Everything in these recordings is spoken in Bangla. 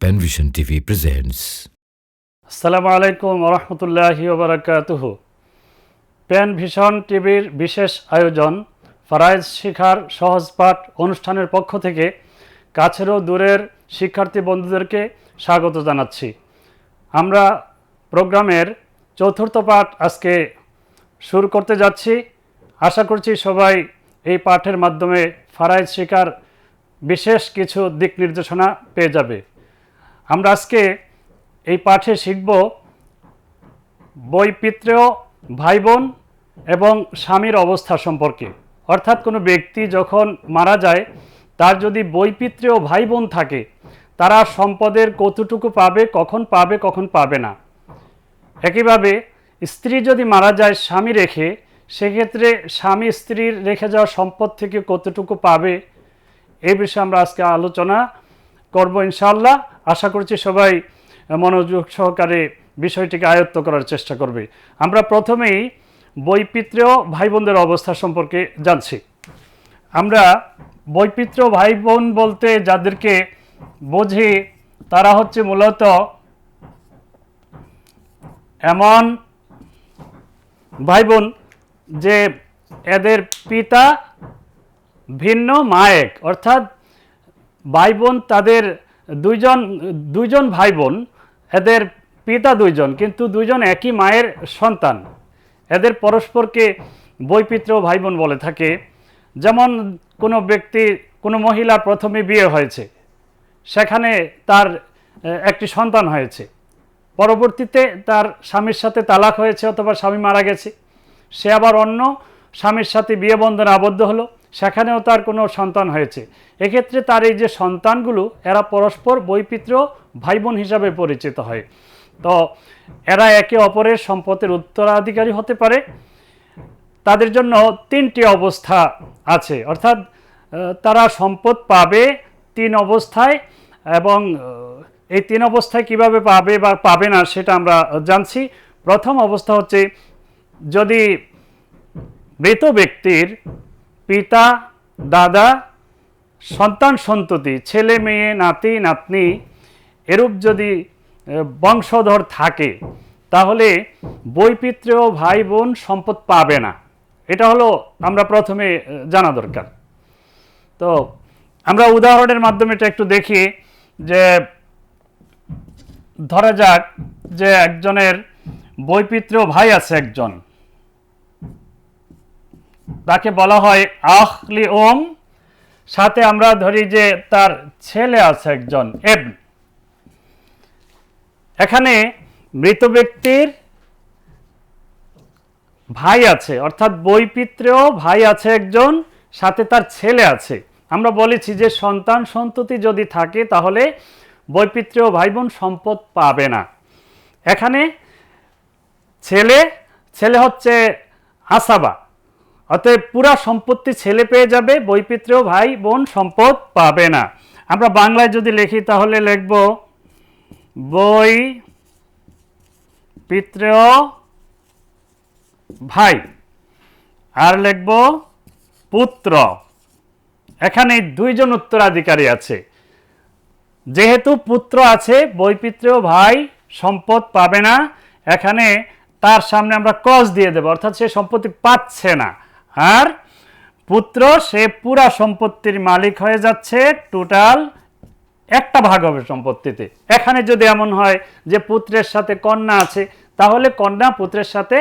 Penvision TV presents. আসসালামু আলাইকুম ওয়া রাহমাতুল্লাহি ওয়া বারাকাতুহু। পেনভিশন টিভির বিশেষ আয়োজন ফারায়েজ শিখার সহজ পাঠ অনুষ্ঠানের পক্ষ থেকে কাছের ও দূরের শিক্ষার্থী বন্ধুদেরকে স্বাগত জানাচ্ছি। আমরা প্রোগ্রামের চতুর্থ পাঠ আজকে শুরু করতে যাচ্ছি। আশা করছি সবাই এই পাঠের মাধ্যমে ফারায়েজ শিখার বিশেষ কিছু দিক নির্দেশনা পেয়ে যাবে। আমরা আজকে এই পাঠে শিখব বৈপিত্রেয় ভাই বোন এবং স্বামীর অবস্থা সম্পর্কে। অর্থাৎ কোনো ব্যক্তি যখন মারা যায়, তার যদি বৈপিত্রেয় ভাই বোন থাকে, তারা সম্পদের কতটুকু পাবে, কখন পাবে না। একইভাবে স্ত্রী যদি মারা যায় স্বামী রেখে, সেক্ষেত্রে স্বামী স্ত্রীর রেখে যাওয়া সম্পদ থেকে কতটুকু পাবে, এই বিষয়ে আমরা আজকে আলোচনা করব ইনশাআল্লাহ। আশা করছি সবাই মনোযোগ সহকারে বিষয়টিকে আয়ত্ত করার চেষ্টা করবে। আমরা প্রথমেই বৈপিত্রেয় ভাই বোনদের অবস্থা সম্পর্কে জানছি। আমরা বৈপিত্রেয় ভাই বোন বলতে যাদেরকে বুঝি, তারা হচ্ছে মূলত এমন ভাই বোন যে এদের পিতা ভিন্ন মা এক। অর্থাৎ ভাই বোন তাদের দুইজন ভাই বোন, এদের পিতা দুইজন, কিন্তু দুইজন একই মায়ের সন্তান। এদের পরস্পরকে বৈপিত্রেয় ভাই বোন বলে থাকে। যেমন কোনো ব্যক্তি, কোনো মহিলা প্রথমে বিয়ে হয়েছে, সেখানে তার একটি সন্তান হয়েছে, পরবর্তীতে তার স্বামীর সাথে তালাক হয়েছে অথবা স্বামী মারা গেছে, সে আবার অন্য স্বামীর সাথে বিয়ে বন্ধনে আবদ্ধ হলো, সেখানেও তার কোনো সন্তান হয়েছে। এক্ষেত্রে তার এই যে সন্তানগুলো, এরা পরস্পর বৈপিত্রেয় ভাই বোন হিসাবে পরিচিত হয়। তো এরা একে অপরের সম্পদের উত্তরাধিকারী হতে পারে। তাদের জন্য তিনটি অবস্থা আছে, অর্থাৎ তারা সম্পদ পাবে তিন অবস্থায়, এবং এই তিন অবস্থায় কিভাবে পাবে বা পাবে না সেটা আমরা জানছি। প্রথম অবস্থা হচ্ছে, যদি মৃত ব্যক্তির পিতা, দাদা, সন্তান সন্ততি, ছেলে মেয়ে, নাতি নাতনি, এরূপ যদি বংশধর থাকে, তাহলে বৈপিত্রেয় ভাই বোন সম্পদ পাবে না। এটা হলো আমরা প্রথমে জানা দরকার। তো আমরা উদাহরণের মাধ্যমে এটা একটু দেখি। যে ধরা যাক যে একজনের বৈপিত্রেয় ভাই আছে একজন, তাকে বলা হয় আখলি ওম, সাথে আমরা ধরি যে তার ছেলে আছে একজন এবন। এখানে মৃত ব্যক্তির ভাই আছে, অর্থাৎ বৈপিত্রেয় ভাই আছে একজন, সাথে তার ছেলে আছে। আমরা বলেছি যে সন্তান সন্ততি যদি থাকে, তাহলে বৈপিত্রেয় ভাই বোন সম্পদ পাবে না। এখানে ছেলে হচ্ছে আসাবা, অতএব পুরা সম্পত্তি ছেলে পেয়ে যাবে, বৈপিত্রেয় ভাই বোন সম্পদ পাবে না। আমরা বাংলায় যদি লিখি তাহলে লিখব বৈপিত্রেয় ভাই, আর লিখব পুত্র। এখানে দুইজন উত্তরাধিকারী আছে। যেহেতু পুত্র আছে, বৈপিত্রেয় ভাই সম্পদ পাবে না। এখানে তার সামনে আমরা ক্রস দিয়ে দেব, অর্থাৎ সে সম্পত্তি পাচ্ছে না। আর পুত্র, সে পুরা সম্পত্তির মালিক হয়ে যাচ্ছে, টোটাল একটা ভাগ হবে সম্পত্তিতে। এখানে যদি এমন হয় যে পুত্রের সাথে কন্যা আছে, তাহলে কন্যা পুত্রের সাথে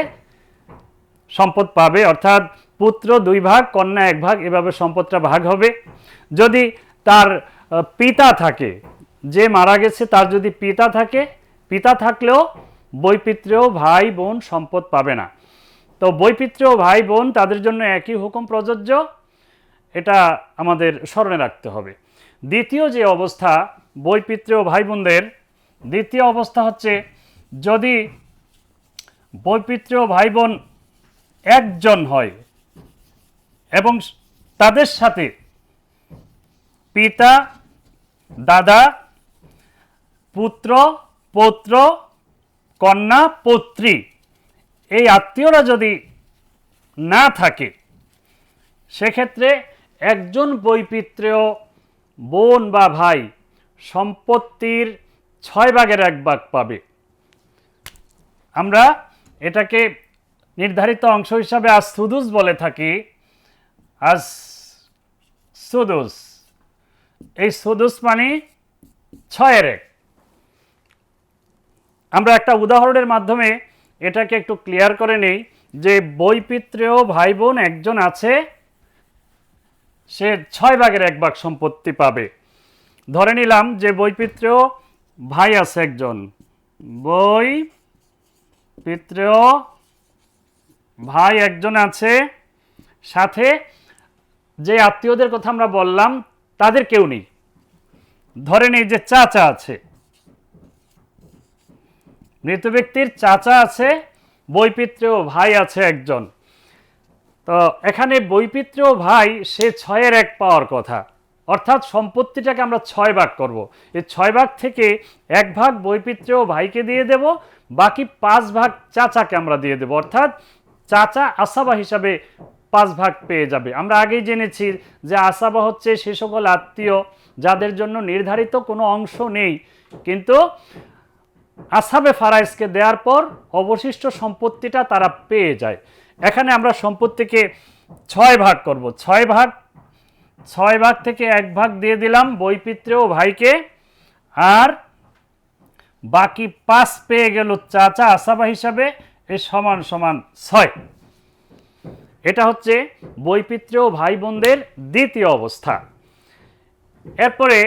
সম্পদ পাবে, অর্থাৎ পুত্র দুই ভাগ, কন্যা এক ভাগ, এভাবে সম্পদটা ভাগ হবে। যদি তার পিতা থাকে, যে মারা গেছে তার যদি পিতা থাকে, পিতা থাকলেও বৈপিত্রেয় ভাই বোন সম্পদ পাবে না। তো বৈপিত্রেয় ভাই বোন, তাদের জন্য একই হুকুম প্রযোজ্য, এটা আমাদের স্মরণে রাখতে হবে। দ্বিতীয় যে অবস্থা বৈপিত্রেয় ভাই বোনদের, দ্বিতীয় অবস্থা হচ্ছে, যদি বৈপিত্রেয় ভাই বোন একজন হয় এবং তাদের সাথে পিতা, দাদা, পুত্র, পৌত্র, কন্যা, পৌত্রী, এই আত্মীয়রা যদি না থাকে, সেক্ষেত্রে একজন বৈপিত্রেয় বোন বা ভাই সম্পত্তির 6/1 পাবে। আমরা এটাকে নির্ধারিত অংশ হিসাবে আজ সুদুস বলে থাকি। আজ সুদুস, এই সুদুস মানে 6/1। আমরা একটা উদাহরণের মাধ্যমে এটাকে একটু ক্লিয়ার করে নেই যে বৈপিত্রেয় ভাই বোন একজন আছে, সে 6/1 সম্পত্তি পাবে। ধরে নিলাম যে বৈপিত্রেয় ভাই আছে একজন, বৈপিত্রেয় ভাই একজন আছে, সাথে যে আত্মীয়দের কথা আমরা বললাম তাদের কেউ নেই। ধরে নেই যে চাচা আছে, মৃত ব্যক্তির চাচা আছে, বৈপিত্রেয় ভাই আছে একজন। তো এখানে বৈপিত্রেয় ভাই সে 6/1 পাওয়ার কথা, অর্থাৎ সম্পত্তিটাকে আমরা 6 ভাগ করব। এই 6 ভাগ থেকে 1 ভাগ বৈপিত্রেয় ভাইকে দিয়ে দেব, বাকি 5 ভাগ চাচাকে আমরা দিয়ে দেব, অর্থাৎ চাচা আসাবা হিসাবে 5 ভাগ পেয়ে যাবে। আমরা আগেই জেনেছি যে আসাবা হচ্ছে সে সকল আত্মীয় যাদের জন্য নির্ধারিত কোনো অংশ নেই, কিন্তু আসাবে ফারাইজকে দেওয়ার পর অবশিষ্ট সম্পত্তিটা তারা পেয়ে যায়। এখানে আমরা সম্পত্তিকে 6 ভাগ করব। 6 ভাগ থেকে 1 ভাগ দিয়ে দিলাম বৈপিত্রেয় ভাইকে, আর বাকি 5 পেয়ে গেল চাচা আসাবা হিসাবে, এ সমান সমান 6। এটা হচ্ছে বৈপিত্রেয় ভাই বোনদের দ্বিতীয় অবস্থা। এরপরে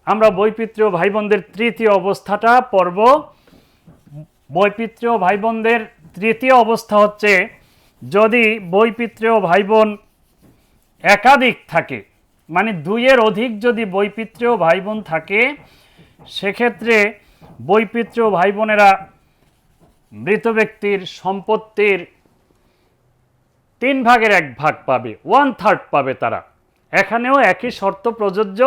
আমরা বৈপিত্রেয় ভাই বোনদের তৃতীয় অবস্থাটা পড়ব। বৈপিত্রেয় ভাই বোনদের তৃতীয় অবস্থা হচ্ছে যদি বৈপিত্রেয় ভাই বোন একাধিক থাকে, মানে 2-এর অধিক যদি বৈপিত্রেয় ভাই বোন থাকে, সেক্ষেত্রে বৈপিত্রেয় ভাই বোনেরা মৃত ব্যক্তির সম্পত্তির 3/1 পাবে, 1/3 পাবে তারা। এখানেও একই শর্ত প্রযোজ্য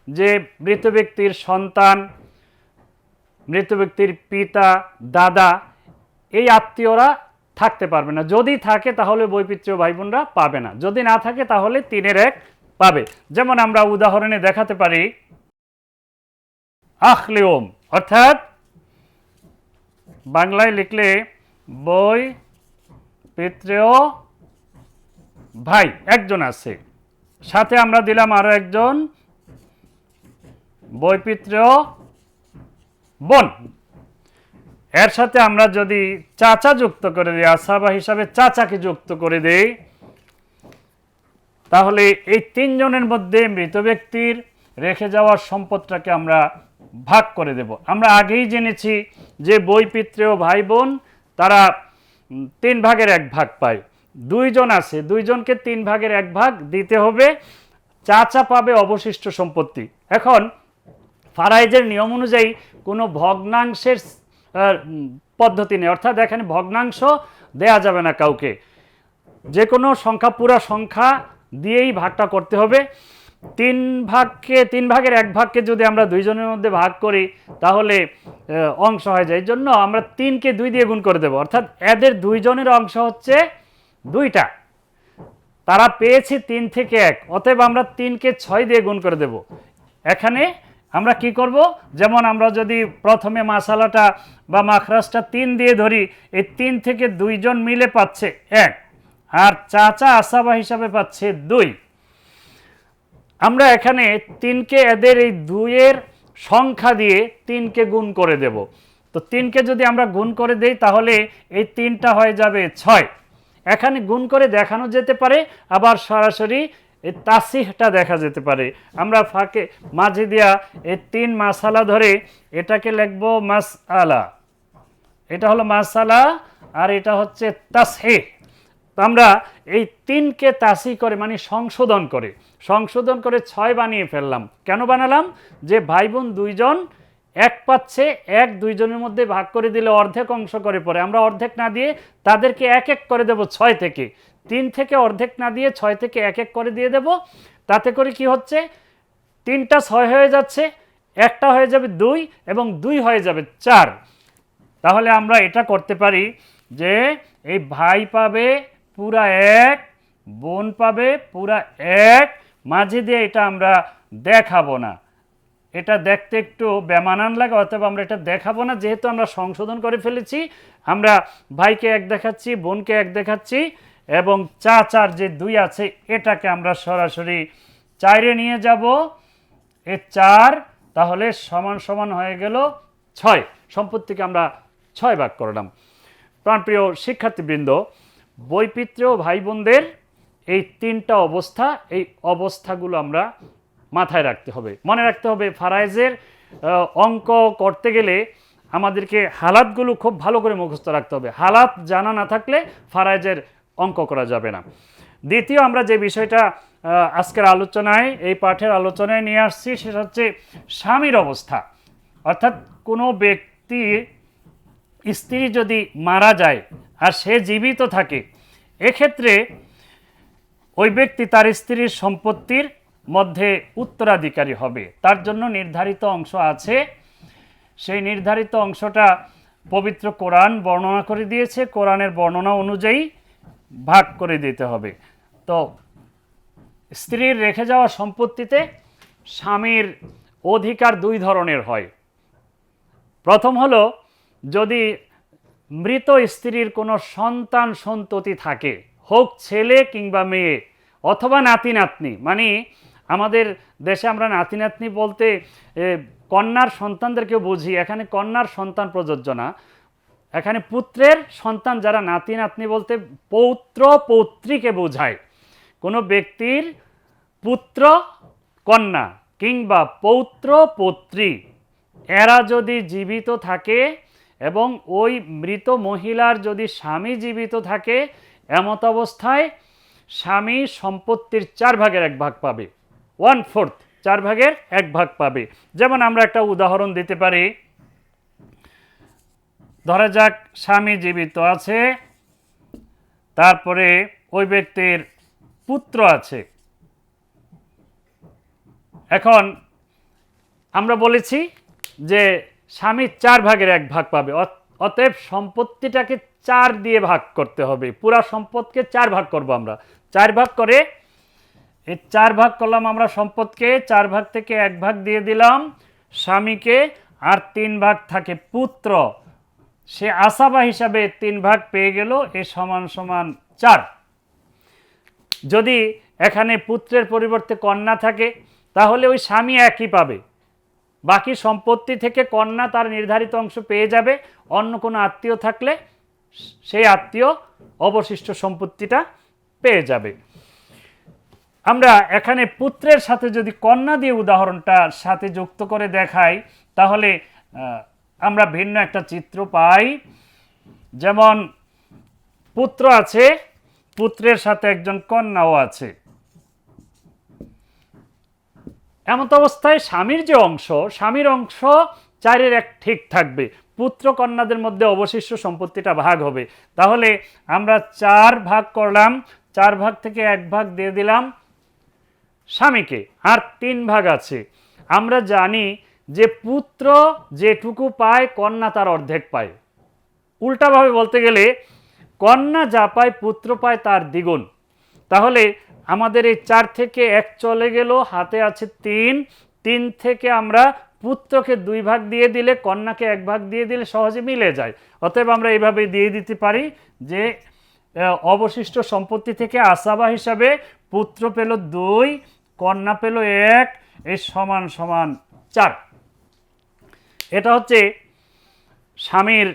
যে মৃত ব্যক্তির সন্তান, মৃত ব্যক্তির পিতা, দাদা, এই আত্মীয়রা থাকতে পারবে না। যদি থাকে তাহলে বৈপিত্রেয় ভাই বোনরা পাবে না, যদি না থাকে তাহলে 3/1 পাবে। যেমন আমরা উদাহরণে দেখাতে পারি আখলিওম, অর্থাৎ বাংলায় লিখলে বৈপিত্রেয় ভাই একজন আছে, সাথে আমরা দিলাম আরো একজন বৈপিত্রেয় বোন। এর সাথে আমরা যদি চাচা যুক্ত করে দিই, আসাবা হিসাবে চাচাকে যুক্ত করে দেই, তাহলে এই 3 জনের মধ্যে মৃত ব্যক্তির রেখে যাওয়ার সম্পদটাকে আমরা ভাগ করে দেব। আমরা আগেই জেনেছি যে বৈপিত্রেয় ভাই বোন তারা 3/1 পায়। 2 জন আছে, 2 জনকে 3/1 দিতে হবে, চাচা পাবে অবশিষ্ট সম্পত্তি। এখন ফারাইজের নিয়ম অনুযায়ী কোনো ভগ্নাংশের পদ্ধতি নেই, অর্থাৎ এখানে ভগ্নাংশ দেয়া যাবে না কাউকে, যে কোনো সংখ্যা পুরা সংখ্যা দিয়েই ভাগটা করতে হবে। 3/1 যদি আমরা 2 জনের মধ্যে ভাগ করি তাহলে অংশ হয়ে যায়। এই জন্য আমরা 3কে 2 দিয়ে গুণ করে দেব, অর্থাৎ এদের 2 জনের অংশ হচ্ছে 2টা, তারা পেয়েছে 3 থেকে 1, অতএব আমরা 3কে 6 দিয়ে গুণ করে দেব। এখানে আমরা কি করব, যেমন আমরা যদি প্রথমে মাসালাটা বা মাখরাজটা 3 দিয়ে ধরি, এই 3 থেকে 2 জন মিলে পাচ্ছে 1, আর চাচা আসাবা হিসাবে পাচ্ছে 2। আমরা এখানে 3কে এদের এই 2-এর সংখ্যা দিয়ে 3কে গুণ করে দেব। তো 3কে যদি আমরা গুণ করে দেই তাহলে এই 3টা হয়ে যাবে 6। এখানে গুণ করে দেখানো যেতে পারে, আবার সরাসরি এই তাসিহটা দেখা যেতে পারে। আমরা ফাঁকে মাঝে দিয়া এই 3 মাসালা ধরে এটাকে লিখব মাসআলা, এটা হলো মাসালা, আর এটা হচ্ছে তাসহিহ। তো আমরা এই 3কে তাসিহ করে মানে সংশোধন করে 6 বানিয়ে ফেললাম। কেন বানালাম? যে ভাই বোন 2 জন 1 পাচ্ছে, 1 2 জনের মধ্যে ভাগ করে দিলে অর্ধেক অংশ করে পড়ে, আমরা অর্ধেক না দিয়ে তাদেরকে 1 করে দেব 6 থেকে। 3 থেকে অর্ধেক না দিয়ে 6 থেকে 1 করে দিয়ে দেব। তাতে করে কি হচ্ছে, 3টা 6 হয়ে যাচ্ছে, 1টা হয়ে যাবে 2 এবং 2 হয়ে যাবে 4। তাহলে আমরা এটা করতে পারি যে এই ভাই পাবে পুরা 1, বোন পাবে পুরা 1, মাঝে দিয়ে এটা আমরা দেখাবো না, এটা দেখতে একটু বেমানান লাগে, অথবা আমরা এটা দেখাবো না, যেহেতু আমরা সংশোধন করে ফেলেছি। আমরা ভাইকে 1 দেখাচ্ছি, বোনকে 1 দেখাচ্ছি, এবং চাচার যে 2 আছে এটাকে আমরা সরাসরি 4-এ নিয়ে যাব। এ 4 তাহলে সমান সমান হয়ে গেল 6। সম্পত্তিকে আমরা 6 ভাগ করলাম। প্রাণপ্রিয় শিক্ষার্থীবৃন্দ, বৈপিত্র্য ভাই বোনদের এই 3টা অবস্থা, এই অবস্থাগুলো আমরা মাথায় রাখতে হবে, মনে রাখতে হবে। ফারায়েজের অঙ্ক করতে গেলে আমাদেরকে হালাতগুলো খুব ভালো করে মুখস্থ রাখতে হবে। হালাত জানা না থাকলে ফারায়েজের অঙ্ক করা যাবে না। দ্বিতীয়, আমরা যে বিষয়টা আজকের আলোচনায়, এই পাঠের আলোচনায় নিয়ে আসছি, সেটা হচ্ছে স্বামীর অবস্থা। অর্থাৎ কোনো ব্যক্তির স্ত্রী যদি মারা যায় আর সে জীবিত থাকে, এক্ষেত্রে ওই ব্যক্তি তার স্ত্রীর সম্পত্তির মধ্যে উত্তরাধিকারী হবে। তার জন্য নির্ধারিত অংশ আছে। সেই নির্ধারিত অংশটা পবিত্র কোরআন বর্ণনা করে দিয়েছে। কোরআনের বর্ণনা অনুযায়ী ভাগ করে দিতে হবে। তো স্ত্রীর রেখে যাওয়া সম্পত্তিতে স্বামীর অধিকার 2 ধরনের হয়। প্রথম হলো, যদি মৃত স্ত্রীর কোনো সন্তান সন্ততি থাকে, হোক ছেলে কিংবা মেয়ে অথবা নাতি নাতনি, মানে আমাদের দেশে আমরা নাতি নাতনি বলতে কন্যার সন্তানদেরকে বুঝি, এখানে কন্যার সন্তান প্রযোজ্য না, এখানে পুত্রের সন্তান যারা নাতি নাতনি বলতে পৌত্র পৌত্রীকে বোঝায়। কোনো ব্যক্তির পুত্র কন্যা কিংবা পৌত্র পৌত্রী এরা যদি জীবিত থাকে এবং ওই মৃত মহিলার যদি স্বামী জীবিত থাকে, এমত অবস্থায় স্বামী সম্পত্তির 4 ভাগের 1 ভাগ পাবে। 1/4, 4 ভাগের 1 ভাগ পাবে। যেমন আমরা একটা উদাহরণ দিতে পারি। ধরা যাক স্বামী জীবিত আছে, তারপরে ওই ব্যক্তির পুত্র আছে। এখন আমরা বলেছি যে স্বামী 4 ভাগের 1 ভাগ পাবে, অতএব সম্পত্তিটাকে 4 দিয়ে ভাগ করতে হবে। পুরা সম্পদকে 4 ভাগ করব আমরা। 4 ভাগ করে, এই 4 ভাগ করলাম আমরা সম্পদকে। 4 ভাগ থেকে 1 ভাগ দিয়ে দিলাম স্বামীকে, আর 3 ভাগ থাকে পুত্র। সে আসাবা হিসাবে 3 ভাগ পেয়ে গেল, এ সমান সমান 4। যদি এখানে পুত্রের পরিবর্তে কন্যা থাকে, তাহলে ওই স্বামী একই পাবে। বাকি সম্পত্তি থেকে কন্যা তার নির্ধারিত অংশ পেয়ে যাবে। অন্য কোনো আত্মীয় থাকলে সেই আত্মীয় অবশিষ্ট সম্পত্তিটা পেয়ে যাবে। আমরা এখানে পুত্রের সাথে যদি কন্যা দিয়ে উদাহরণটা সাথে যুক্ত করে দেখাই, তাহলে আমরা ভিন্ন একটা চিত্র পাই। যেমন পুত্র আছে, পুত্রের সাথে একজন কন্যাও আছে। এমত অবস্থায় স্বামীর যে অংশ, স্বামীর অংশ 4-এর 1 ঠিক থাকবে। পুত্র কন্যাদের মধ্যে অবশিষ্ট সম্পত্তিটা ভাগ হবে। তাহলে আমরা 4 ভাগ করলাম, 4 ভাগ থেকে 1 ভাগ দিয়ে দিলাম স্বামীকে, আর 3 ভাগ আছে। আমরা জানি যে পুত্র যেটুকু পায় কন্যা তার অর্ধেক পায়। উল্টাভাবে বলতে গেলে কন্যা যা পায় পুত্র পায় তার দ্বিগুণ। তাহলে আমাদের এই 4 থেকে 1 চলে গেল, হাতে আছে 3। 3 থেকে আমরা পুত্রকে 2 ভাগ দিয়ে দিলে, কন্যাকে 1 ভাগ দিয়ে দিলে সহজে মিলে যায়। অতএব আমরা এইভাবে দিয়ে দিতে পারি যে অবশিষ্ট সম্পত্তি থেকে আসাবা হিসাবে পুত্র পেল 2, কন্যা পেল 1, এই সমান সমান 4। এটা হচ্ছে স্বামীর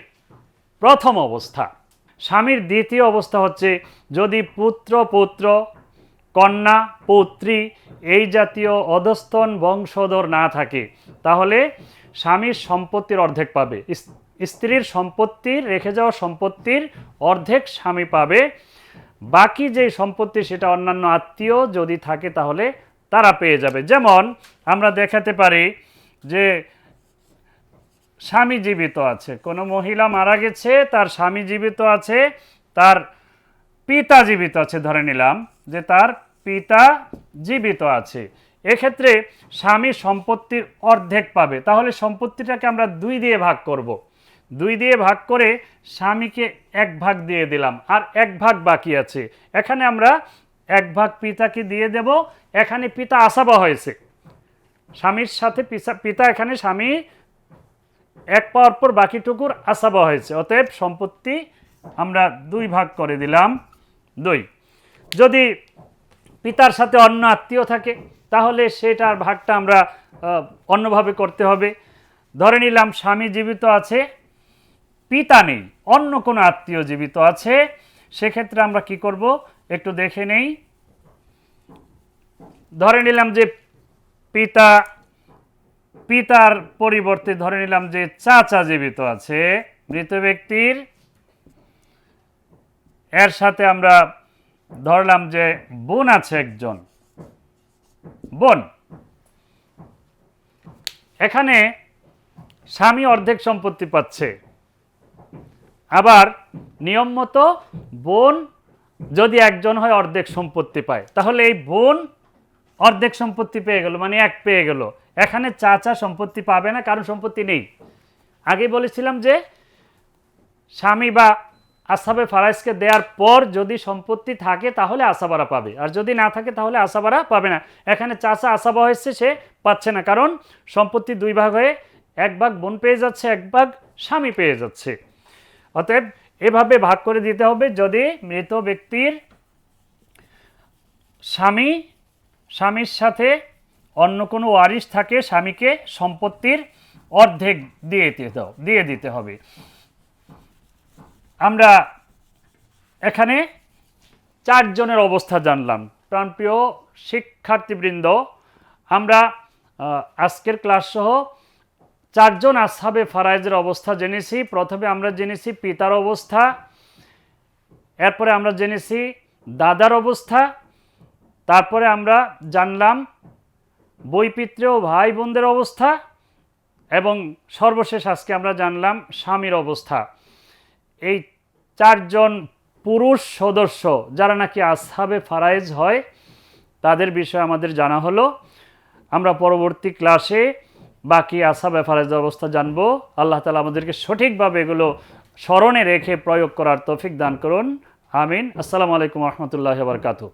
প্রথম অবস্থা। স্বামীর দ্বিতীয় অবস্থা হচ্ছে, যদি পুত্র পৌত্র কন্যা পৌত্রী এই জাতীয় অধস্তন বংশধর না থাকে, তাহলে স্বামীর সম্পত্তির অর্ধেক পাবে। স্ত্রীর সম্পত্তির, রেখে যাওয়া সম্পত্তির অর্ধেক স্বামী পাবে। বাকি যে সম্পত্তি সেটা অন্যান্য আত্মীয় যদি থাকে তাহলে তারা পেয়ে যাবে। যেমন আমরা দেখাতে পারি যে স্বামী জীবিত আছে, কোনো মহিলা মারা গেছে, তার স্বামী জীবিত আছে, তার পিতা জীবিত আছে, ধরে নিলাম যে তার পিতা জীবিত আছে। এক্ষেত্রে স্বামী সম্পত্তির অর্ধেক পাবে। তাহলে সম্পত্তিটাকে আমরা 2 দিয়ে ভাগ করব। 2 দিয়ে ভাগ করে স্বামীকে 1 ভাগ দিয়ে দিলাম, আর 1 ভাগ বাকি আছে। এখানে আমরা 1 ভাগ পিতাকে দিয়ে দেব। এখানে পিতা আসাবা হয়েছে, স্বামীর সাথে পিতা, এখানে স্বামী এক পাওয়ার পর বাকিটুকুর আসাবা হয়েছে, অতএব সম্পত্তি আমরা 2 ভাগ করে দিলাম 2। যদি পিতার সাথে অন্য আত্মীয় থাকে তাহলে সেটার ভাগটা আমরা অন্যভাবে করতে হবে। ধরে নিলাম স্বামী জীবিত আছে, পিতা নেই, অন্য কোনো আত্মীয় জীবিত আছে, সেক্ষেত্রে আমরা কি করব একটু দেখে নেই। ধরে নিলাম যে পিতার পরিবর্তে ধরে নিলাম যে চাচা জীবিত আছে মৃত ব্যক্তির, এর সাথে আমরা ধরলাম যে বোন আছে একজন, বোন। এখানে স্বামী অর্ধেক সম্পত্তি পাচ্ছে, আবার নিয়ম মতো বোন যদি একজন হয় অর্ধেক সম্পত্তি পায়, তাহলে এই বোন অর্ধেক সম্পত্তি পেয়ে গেল, মানে 1 পেয়ে গেল। এখানে চাচা সম্পত্তি পাবে না, কারণ সম্পত্তি নেই। আগে বলেছিলাম যে স্বামী বা আসহাবে ফারাইজকে দেওয়ার পর যদি সম্পত্তি থাকে তাহলে আসাবারা পাবে, আর যদি না থাকে তাহলে আসাবারা পাবে না। এখানে চাচা আসাবা হয়েছে, সে পাচ্ছে না, কারণ সম্পত্তি 2 ভাগ হয়ে 1 ভাগ বোন পেয়ে যাচ্ছে, 1 ভাগ স্বামী পেয়ে যাচ্ছে। অতএব এভাবে ভাগ করে দিতে হবে। যদি মৃত ব্যক্তির স্বামীর সাথে অন্য কোনো ওয়ারিশ থাকে, স্বামীকে সম্পত্তির অর্ধেক দিয়ে দিতে হবে। আমরা এখানে 4 জনের অবস্থা জানলাম। প্রাণপ্রিয় শিক্ষার্থীবৃন্দ, আমরা আজকের ক্লাস সহ 4 জন আসহাবে ফারায়েজের অবস্থা জেনেছি। প্রথমে আমরা জেনেছি পিতার অবস্থা, এরপরে আমরা জেনেছি দাদার অবস্থা, তারপরে আমরা জানলাম বৈপিত্র ভাই বোনদের অবস্থা, এবং সর্বশেষ আজকে আমরা জানলাম স্বামীর অবস্থা। এই 4 জন পুরুষ সদস্য যারা নাকি আসহাবে ফারায়েজ হয় তাদের বিষয়ে আমাদের জানা হলো। আমরা পরবর্তী ক্লাসে বাকি আসহাবে ফারায়েজের অবস্থা জানবো। আল্লাহ তাআলা আমাদেরকে সঠিকভাবে এগুলো স্মরণে রেখে প্রয়োগ করার তৌফিক দান করুন। আমিন। আসসালামু আলাইকুম ওয়া রাহমাতুল্লাহি ওয়া বারাকাতুহু।